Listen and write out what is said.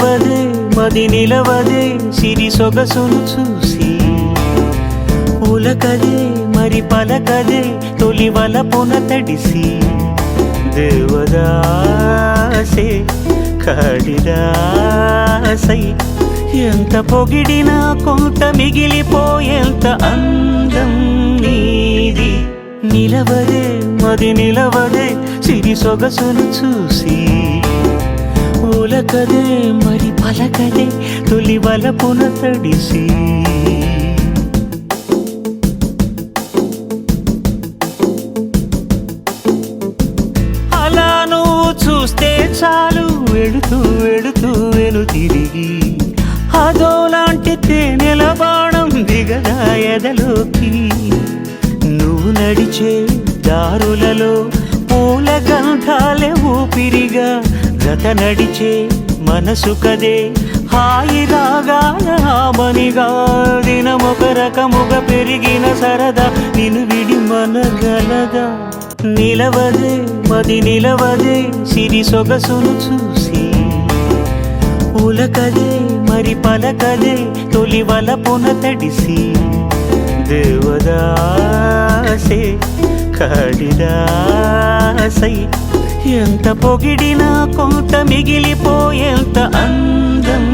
నిలవదే మది నిలవదే సిరి సొగసును చూసి ఉలకదే మరి పలకదే తొలి వలపున తడిసి దేవదాసే కాళిదాసై ఎంత పొగిడినా కొంత మిగిలిపోయేంత అందం నీది నిలవదే మది నిలవదే సిరి సొగసును చూసి ఉలకదే మరి పలకదే తొలి వలపున తడిసి అలా నువ్వు చూస్తే చాలు వెళుతూ వెళుతూ వెను తిరిగి అదోలాంటి తేనెల బాణం దిగదా ఎదలోకి నువ్వు నడిచే దారులలో పూల గంధాలే ఊపిరిగా జత నడిచే మనసు కదే హాయి రాగాల హామనిగా దినమొక రకముగా పెరిగిన సరదా నిన్ను విడి మనగలదా నిలవదే మది నిలవదే సిరి సొగసును చూసి ఉలకదే మరి పలకదే తొలి వలపున తడిసి దేవదాసే కాళిదాసై ఎంత పొగిడినా కొంత మిగిలిపోయేంత అందం